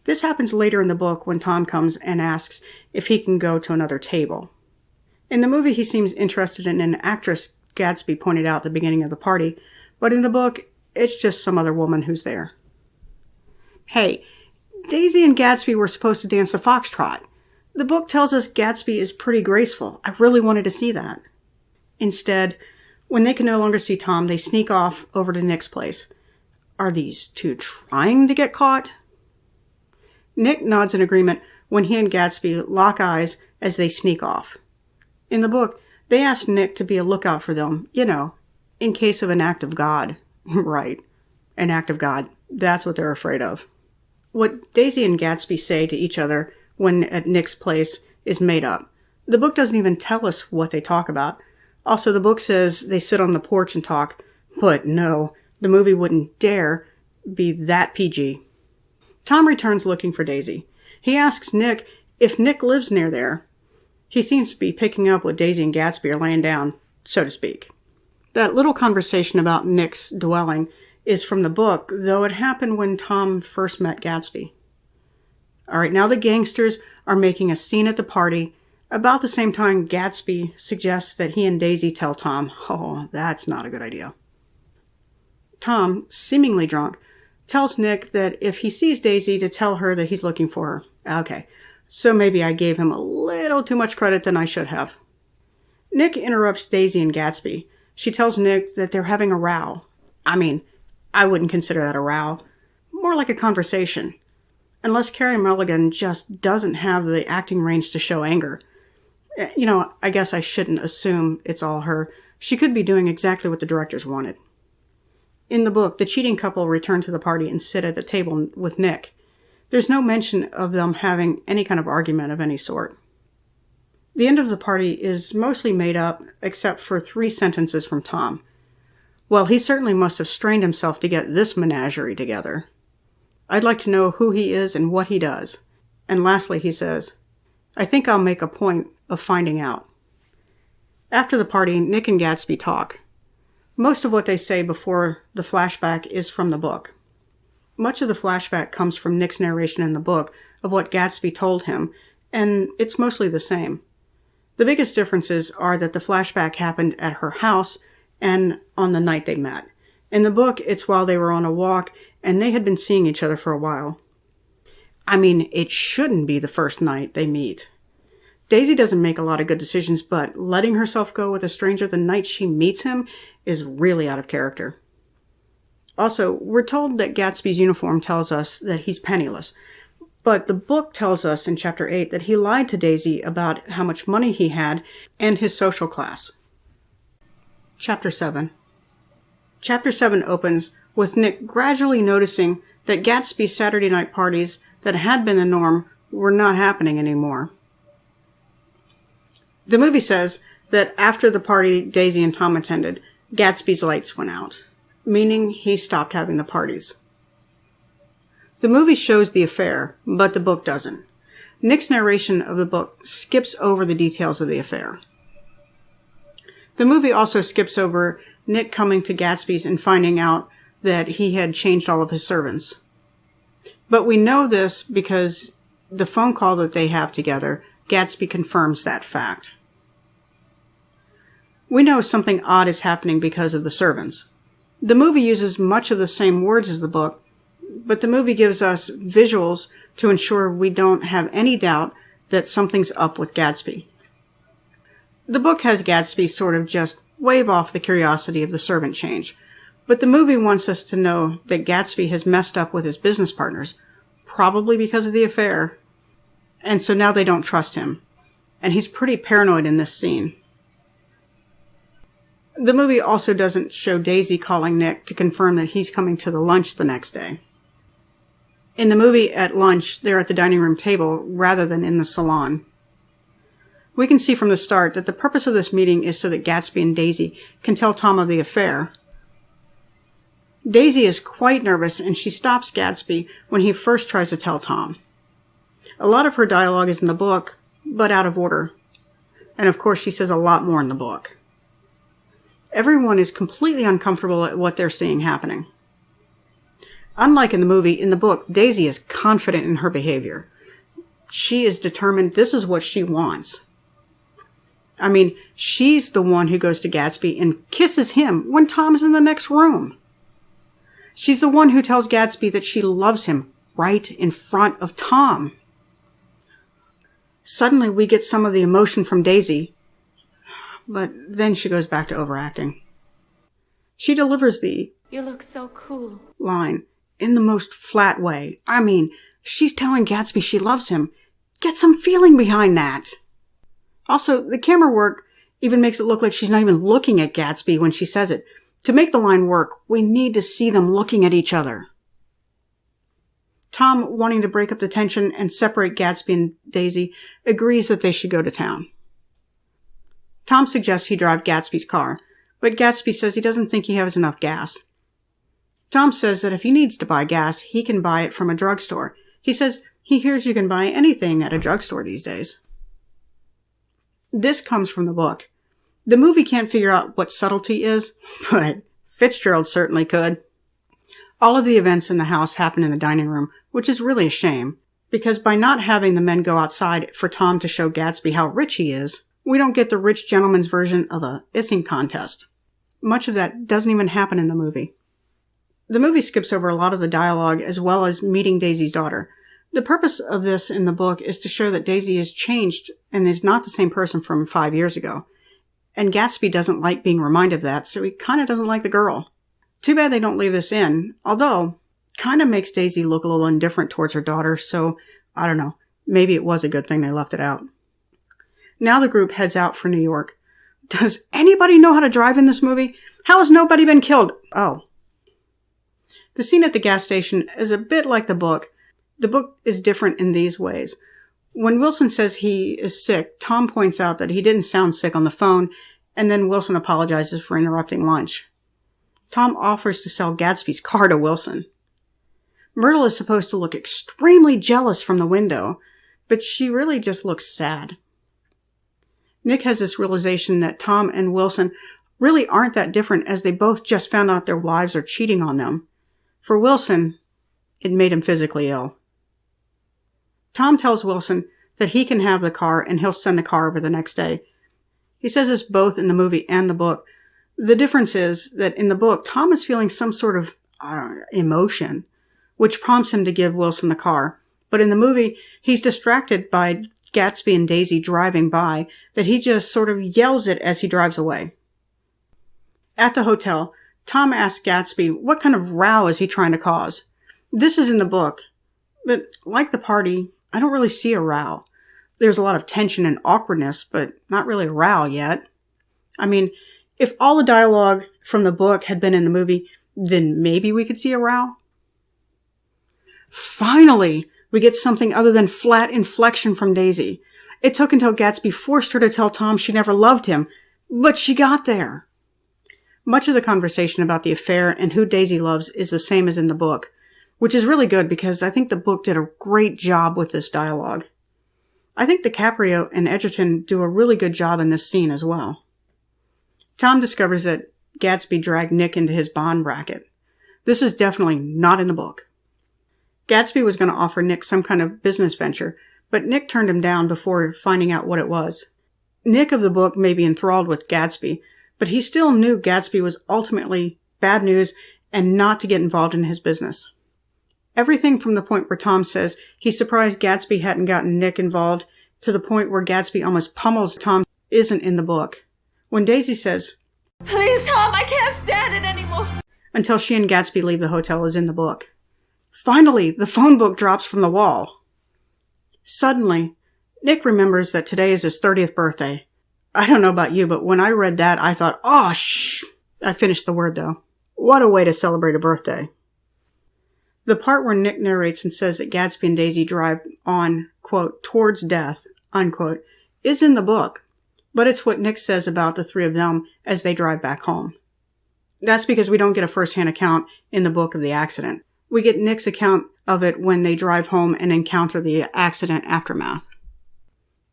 This happens later in the book when Tom comes and asks if he can go to another table. In the movie, he seems interested in an actress Gatsby pointed out at the beginning of the party, but in the book, it's just some other woman who's there. Hey, Daisy and Gatsby were supposed to dance the foxtrot. The book tells us Gatsby is pretty graceful. I really wanted to see that. Instead, when they can no longer see Tom, they sneak off over to Nick's place. Are these two trying to get caught? Nick nods in agreement when he and Gatsby lock eyes as they sneak off. In the book, they ask Nick to be a lookout for them, in case of an act of God. Right, an act of God. That's what they're afraid of. What Daisy and Gatsby say to each other when at Nick's place is made up. The book doesn't even tell us what they talk about. Also, the book says they sit on the porch and talk, but no, the movie wouldn't dare be that PG. Tom returns looking for Daisy. He asks Nick if Nick lives near there. He seems to be picking up what Daisy and Gatsby are laying down, so to speak. That little conversation about Nick's dwelling is from the book, though it happened when Tom first met Gatsby. All right, now the gangsters are making a scene at the party About the same time, Gatsby suggests that he and Daisy tell Tom, "Oh, that's not a good idea." Tom, seemingly drunk, tells Nick that if he sees Daisy to tell her that he's looking for her. Okay, so maybe I gave him a little too much credit than I should have. Nick interrupts Daisy and Gatsby. She tells Nick that they're having a row. I mean, I wouldn't consider that a row. More like a conversation. Unless Carey Mulligan just doesn't have the acting range to show anger. I guess I shouldn't assume it's all her. She could be doing exactly what the directors wanted. In the book, the cheating couple return to the party and sit at the table with Nick. There's no mention of them having any kind of argument of any sort. The end of the party is mostly made up, except for 3 sentences from Tom. Well, he certainly must have strained himself to get this menagerie together. I'd like to know who he is and what he does. And lastly, he says, I think I'll make a point of finding out. After the party, Nick and Gatsby talk. Most of what they say before the flashback is from the book. Much of the flashback comes from Nick's narration in the book of what Gatsby told him, and it's mostly the same. The biggest differences are that the flashback happened at her house and on the night they met. In the book, it's while they were on a walk and they had been seeing each other for a while. I mean, it shouldn't be the first night they meet. Daisy doesn't make a lot of good decisions, but letting herself go with a stranger the night she meets him is really out of character. Also, we're told that Gatsby's uniform tells us that he's penniless, but the book tells us in Chapter 8 that he lied to Daisy about how much money he had and his social class. Chapter 7. Chapter 7 opens with Nick gradually noticing that Gatsby's Saturday night parties that had been the norm were not happening anymore. The movie says that after the party Daisy and Tom attended, Gatsby's lights went out, meaning he stopped having the parties. The movie shows the affair, but the book doesn't. Nick's narration of the book skips over the details of the affair. The movie also skips over Nick coming to Gatsby's and finding out that he had changed all of his servants. But we know this because the phone call that they have together, Gatsby confirms that fact. We know something odd is happening because of the servants. The movie uses much of the same words as the book, but the movie gives us visuals to ensure we don't have any doubt that something's up with Gatsby. The book has Gatsby sort of just wave off the curiosity of the servant change, but the movie wants us to know that Gatsby has messed up with his business partners, probably because of the affair, and so now they don't trust him, and he's pretty paranoid in this scene. The movie also doesn't show Daisy calling Nick to confirm that he's coming to the lunch the next day. In the movie, at lunch, they're at the dining room table rather than in the salon. We can see from the start that the purpose of this meeting is so that Gatsby and Daisy can tell Tom of the affair. Daisy is quite nervous and she stops Gatsby when he first tries to tell Tom. A lot of her dialogue is in the book, but out of order. And of course she says a lot more in the book. Everyone is completely uncomfortable at what they're seeing happening. Unlike in the movie, in the book, Daisy is confident in her behavior. She is determined this is what she wants. I mean, she's the one who goes to Gatsby and kisses him when Tom's in the next room. She's the one who tells Gatsby that she loves him right in front of Tom. Suddenly we get some of the emotion from Daisy, but then she goes back to overacting. She delivers the "You look so cool" line in the most flat way. I mean, she's telling Gatsby she loves him. Get some feeling behind that. Also, the camera work even makes it look like she's not even looking at Gatsby when she says it. To make the line work, we need to see them looking at each other. Tom, wanting to break up the tension and separate Gatsby and Daisy, agrees that they should go to town. Tom suggests he drive Gatsby's car, but Gatsby says he doesn't think he has enough gas. Tom says that if he needs to buy gas, he can buy it from a drugstore. He says he hears you can buy anything at a drugstore these days. This comes from the book. The movie can't figure out what subtlety is, but Fitzgerald certainly could. All of the events in the house happen in the dining room, which is really a shame, because by not having the men go outside for Tom to show Gatsby how rich he is, we don't get the rich gentleman's version of a issing contest. Much of that doesn't even happen in the movie. The movie skips over a lot of the dialogue as well as meeting Daisy's daughter. The purpose of this in the book is to show that Daisy is changed and is not the same person from 5 years ago. And Gatsby doesn't like being reminded of that, so he kind of doesn't like the girl. Too bad they don't leave this in, although kind of makes Daisy look a little indifferent towards her daughter, so I don't know. Maybe it was a good thing they left it out. Now the group heads out for New York. Does anybody know how to drive in this movie? How has nobody been killed? Oh. The scene at the gas station is a bit like the book. The book is different in these ways. When Wilson says he is sick, Tom points out that he didn't sound sick on the phone, and then Wilson apologizes for interrupting lunch. Tom offers to sell Gatsby's car to Wilson. Myrtle is supposed to look extremely jealous from the window, but she really just looks sad. Nick has this realization that Tom and Wilson really aren't that different, as they both just found out their wives are cheating on them. For Wilson, it made him physically ill. Tom tells Wilson that he can have the car and he'll send the car over the next day. He says this both in the movie and the book. The difference is that in the book, Tom is feeling some sort of emotion, which prompts him to give Wilson the car. But in the movie, he's distracted by Gatsby and Daisy driving by, that he just sort of yells it as he drives away. At the hotel, Tom asks Gatsby what kind of row is he trying to cause. This is in the book, but like the party, I don't really see a row. There's a lot of tension and awkwardness, but not really a row yet. I mean, if all the dialogue from the book had been in the movie, then maybe we could see a row. Finally, we get something other than flat inflection from Daisy. It took until Gatsby forced her to tell Tom she never loved him, but she got there. Much of the conversation about the affair and who Daisy loves is the same as in the book, which is really good because I think the book did a great job with this dialogue. I think DiCaprio and Edgerton do a really good job in this scene as well. Tom discovers that Gatsby dragged Nick into his bond racket. This is definitely not in the book. Gatsby was going to offer Nick some kind of business venture, but Nick turned him down before finding out what it was. Nick of the book may be enthralled with Gatsby, but he still knew Gatsby was ultimately bad news and not to get involved in his business. Everything from the point where Tom says he's surprised Gatsby hadn't gotten Nick involved to the point where Gatsby almost pummels Tom isn't in the book. When Daisy says, "Please, Tom, I can't stand it anymore," until she and Gatsby leave the hotel is in the book. Finally, the phone book drops from the wall. Suddenly, Nick remembers that today is his 30th birthday. I don't know about you, but when I read that, I thought, I finished the word though. What a way to celebrate a birthday. The part where Nick narrates and says that Gatsby and Daisy drive on, quote, towards death, unquote, is in the book, but it's what Nick says about the three of them as they drive back home. That's because we don't get a first-hand account in the book of the accident. We get Nick's account of it when they drive home and encounter the accident aftermath.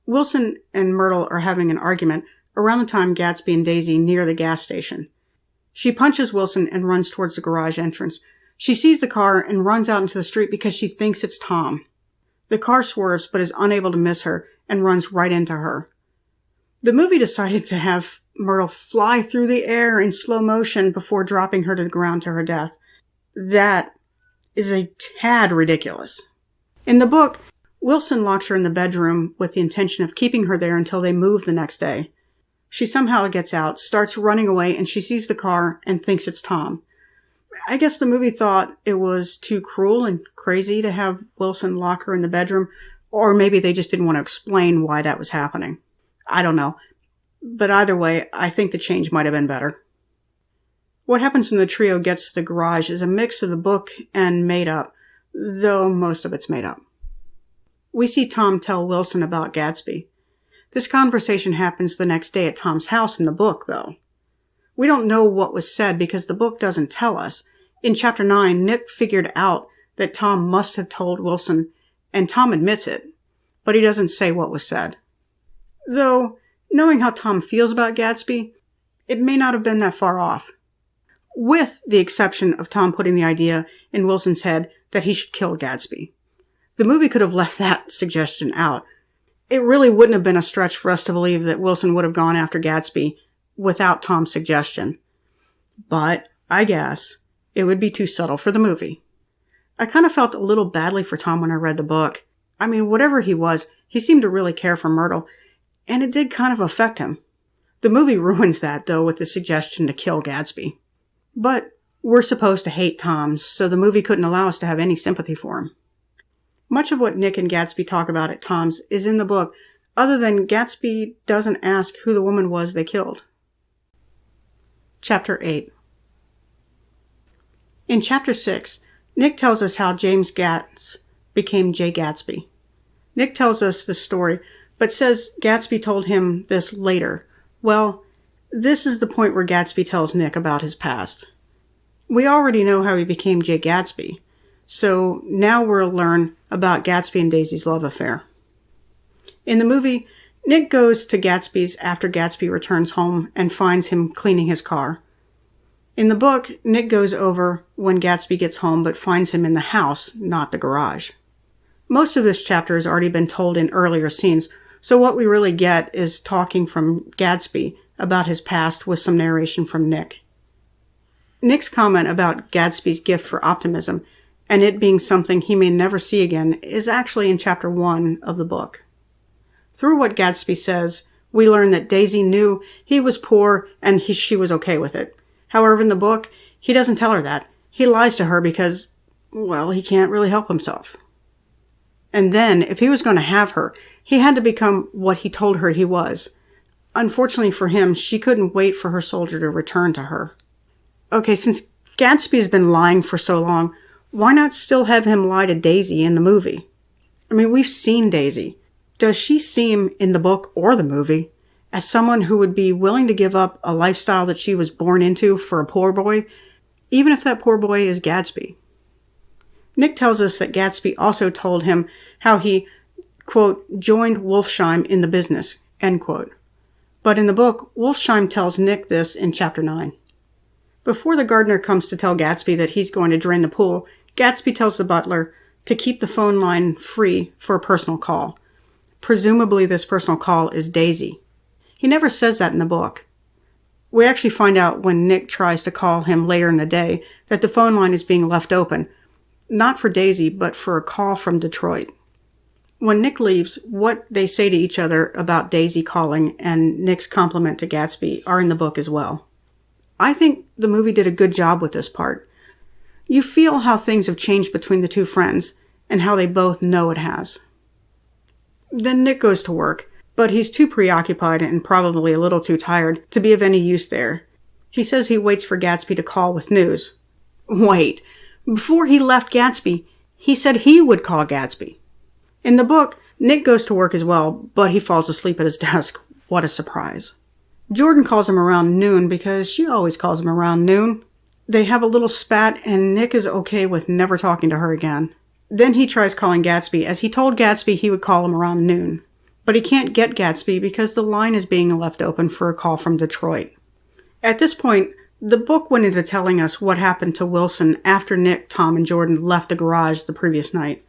Wilson and Myrtle are having an argument around the time Gatsby and Daisy near the gas station. She punches Wilson and runs towards the garage entrance. She sees the car and runs out into the street because she thinks it's Tom. The car swerves but is unable to miss her and runs right into her. The movie decided to have Myrtle fly through the air in slow motion before dropping her to the ground to her death. That is a tad ridiculous. In the book, Wilson locks her in the bedroom with the intention of keeping her there until they move the next day. She somehow gets out, starts running away, and she sees the car and thinks it's Tom. I guess the movie thought it was too cruel and crazy to have Wilson lock her in the bedroom, or maybe they just didn't want to explain why that was happening. I don't know. But either way, I think the change might have been better. What happens when the trio gets to the garage is a mix of the book and made up, though most of it's made up. We see Tom tell Wilson about Gatsby. This conversation happens the next day at Tom's house in the book, though. We don't know what was said because the book doesn't tell us. In Chapter 9, Nick figured out that Tom must have told Wilson, and Tom admits it, but he doesn't say what was said. Though, knowing how Tom feels about Gatsby, it may not have been that far off. With the exception of Tom putting the idea in Wilson's head that he should kill Gatsby. The movie could have left that suggestion out. It really wouldn't have been a stretch for us to believe that Wilson would have gone after Gatsby without Tom's suggestion. But I guess it would be too subtle for the movie. I kind of felt a little badly for Tom when I read the book. I mean, whatever he was, he seemed to really care for Myrtle, and it did kind of affect him. The movie ruins that, though, with the suggestion to kill Gatsby. But we're supposed to hate Tom, so the movie couldn't allow us to have any sympathy for him. Much of what Nick and Gatsby talk about at Tom's is in the book, other than Gatsby doesn't ask who the woman was they killed. Chapter 8. In Chapter 6, Nick tells us how James Gatz became Jay Gatsby. Nick tells us the story, but says Gatsby told him this later. Well, this is the point where Gatsby tells Nick about his past. We already know how he became Jay Gatsby, so now we'll learn about Gatsby and Daisy's love affair. In the movie, Nick goes to Gatsby's after Gatsby returns home and finds him cleaning his car. In the book, Nick goes over when Gatsby gets home but finds him in the house, not the garage. Most of this chapter has already been told in earlier scenes, so what we really get is talking from Gatsby about his past with some narration from Nick. Nick's comment about Gatsby's gift for optimism and it being something he may never see again is actually in Chapter 1 of the book. Through what Gatsby says, we learn that Daisy knew he was poor and she was okay with it. However, in the book, he doesn't tell her that. He lies to her because, well, he can't really help himself. And then, if he was going to have her, he had to become what he told her he was. Unfortunately for him, she couldn't wait for her soldier to return to her. Okay, since Gatsby's been lying for so long, why not still have him lie to Daisy in the movie? I mean, we've seen Daisy. Does she seem, in the book or the movie, as someone who would be willing to give up a lifestyle that she was born into for a poor boy, even if that poor boy is Gatsby? Nick tells us that Gatsby also told him how he, quote, joined Wolfsheim in the business, end quote. But in the book, Wolfsheim tells Nick this in Chapter 9. Before the gardener comes to tell Gatsby that he's going to drain the pool, Gatsby tells the butler to keep the phone line free for a personal call. Presumably this personal call is Daisy. He never says that in the book. We actually find out when Nick tries to call him later in the day that the phone line is being left open, not for Daisy, but for a call from Detroit. When Nick leaves, what they say to each other about Daisy calling and Nick's compliment to Gatsby are in the book as well. I think the movie did a good job with this part. You feel how things have changed between the two friends and how they both know it has. Then Nick goes to work, but he's too preoccupied and probably a little too tired to be of any use there. He says he waits for Gatsby to call with news. Wait, before he left Gatsby, he said he would call Gatsby. In the book, Nick goes to work as well, but he falls asleep at his desk. What a surprise. Jordan calls him around noon because she always calls him around noon. They have a little spat and Nick is okay with never talking to her again. Then he tries calling Gatsby as he told Gatsby he would call him around noon. But he can't get Gatsby because the line is being left open for a call from Detroit. At this point, the book went into telling us what happened to Wilson after Nick, Tom, and Jordan left the garage the previous night.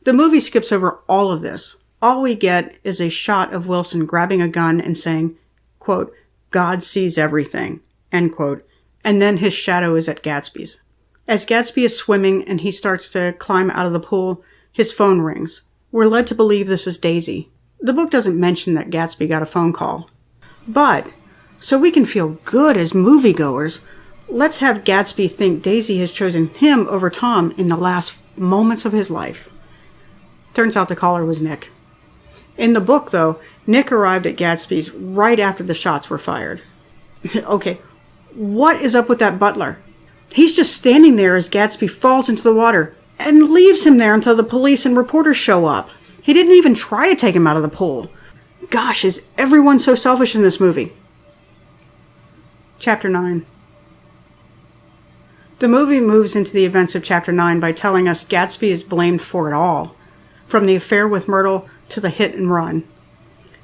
The movie skips over all of this. All we get is a shot of Wilson grabbing a gun and saying, quote, God sees everything, end quote, and then his shadow is at Gatsby's. As Gatsby is swimming and he starts to climb out of the pool, his phone rings. We're led to believe this is Daisy. The book doesn't mention that Gatsby got a phone call. But, so we can feel good as moviegoers, let's have Gatsby think Daisy has chosen him over Tom in the last moments of his life. Turns out the caller was Nick. In the book, though, Nick arrived at Gatsby's right after the shots were fired. Okay, what is up with that butler? He's just standing there as Gatsby falls into the water and leaves him there until the police and reporters show up. He didn't even try to take him out of the pool. Gosh, is everyone so selfish in this movie? Chapter 9. The movie moves into the events of Chapter 9 by telling us Gatsby is blamed for it all, from the affair with Myrtle to the hit and run.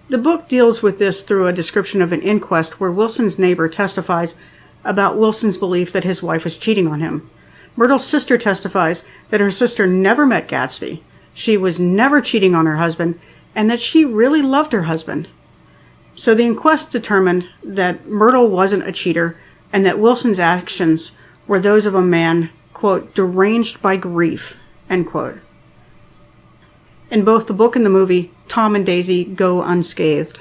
The book deals with this through a description of an inquest where Wilson's neighbor testifies about Wilson's belief that his wife was cheating on him. Myrtle's sister testifies that her sister never met Gatsby, she was never cheating on her husband, and that she really loved her husband. So the inquest determined that Myrtle wasn't a cheater, and that Wilson's actions were those of a man, quote, deranged by grief, end quote. In both the book and the movie, Tom and Daisy go unscathed.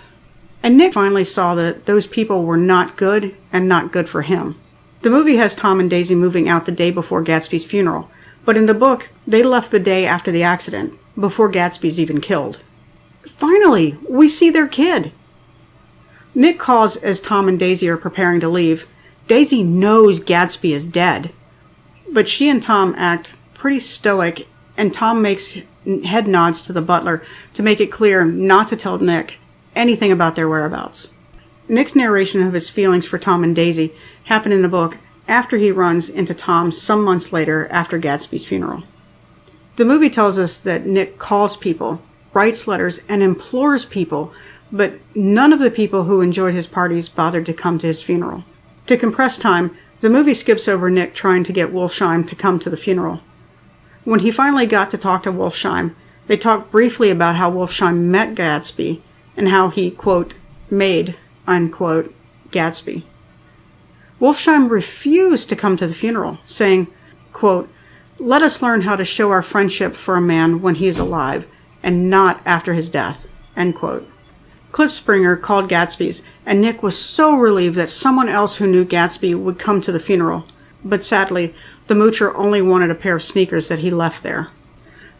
And Nick finally saw that those people were not good and not good for him. The movie has Tom and Daisy moving out the day before Gatsby's funeral, but in the book, they left the day after the accident, before Gatsby's even killed. Finally, we see their kid. Nick calls as Tom and Daisy are preparing to leave. Daisy knows Gatsby is dead, but she and Tom act pretty stoic, and Tom makes head nods to the butler to make it clear not to tell Nick anything about their whereabouts. Nick's narration of his feelings for Tom and Daisy happened in the book after he runs into Tom some months later after Gatsby's funeral. The movie tells us that Nick calls people, writes letters, and implores people, but none of the people who enjoyed his parties bothered to come to his funeral. To compress time, the movie skips over Nick trying to get Wolfsheim to come to the funeral. When he finally got to talk to Wolfsheim, they talked briefly about how Wolfsheim met Gatsby and how he, quote, made, unquote, Gatsby. Wolfsheim refused to come to the funeral, saying, quote, let us learn how to show our friendship for a man when he is alive, and not after his death, end quote. Cliff Springer called Gatsby's, and Nick was so relieved that someone else who knew Gatsby would come to the funeral. But sadly, the moocher only wanted a pair of sneakers that he left there.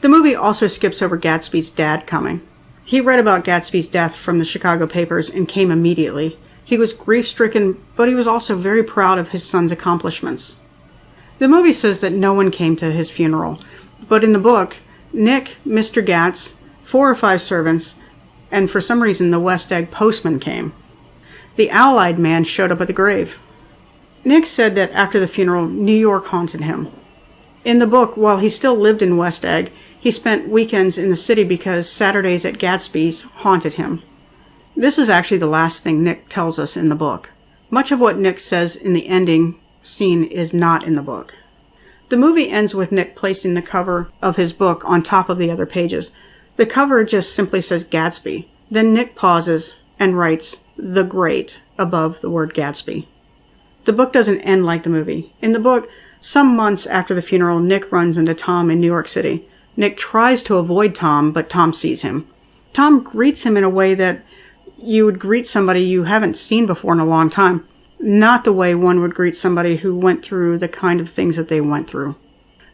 The movie also skips over Gatsby's dad coming. He read about Gatsby's death from the Chicago papers and came immediately. He was grief-stricken, but he was also very proud of his son's accomplishments. The movie says that no one came to his funeral, but in the book, Nick, Mr. Gatz, 4 or 5 servants, and for some reason the West Egg postman came. The owl-eyed man showed up at the grave. Nick said that after the funeral, New York haunted him. In the book, while he still lived in West Egg, he spent weekends in the city because Saturdays at Gatsby's haunted him. This is actually the last thing Nick tells us in the book. Much of what Nick says in the ending scene is not in the book. The movie ends with Nick placing the cover of his book on top of the other pages. The cover just simply says Gatsby. Then Nick pauses and writes "The Great" above the word Gatsby. The book doesn't end like the movie. In the book, some months after the funeral, Nick runs into Tom in New York City. Nick tries to avoid Tom, but Tom sees him. Tom greets him in a way that you would greet somebody you haven't seen before in a long time, not the way one would greet somebody who went through the kind of things that they went through.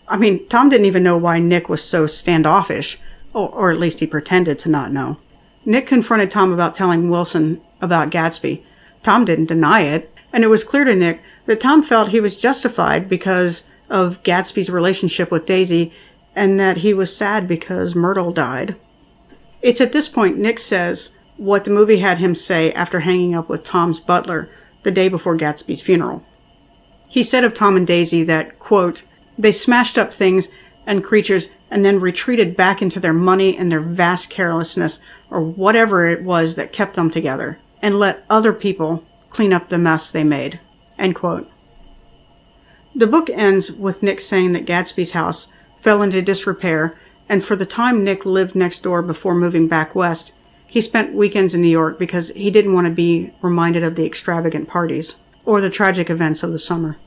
I mean, Tom didn't even know why Nick was so standoffish, or at least he pretended to not know. Nick confronted Tom about telling Wilson about Gatsby. Tom didn't deny it, and it was clear to Nick that Tom felt he was justified because of Gatsby's relationship with Daisy, and that he was sad because Myrtle died. It's at this point Nick says what the movie had him say after hanging up with Tom's butler the day before Gatsby's funeral. He said of Tom and Daisy that, quote, they smashed up things and creatures and then retreated back into their money and their vast carelessness, or whatever it was that kept them together, and let other people clean up the mess they made, end quote. The book ends with Nick saying that Gatsby's house fell into disrepair, and for the time Nick lived next door before moving back west, he spent weekends in New York because he didn't want to be reminded of the extravagant parties or the tragic events of the summer.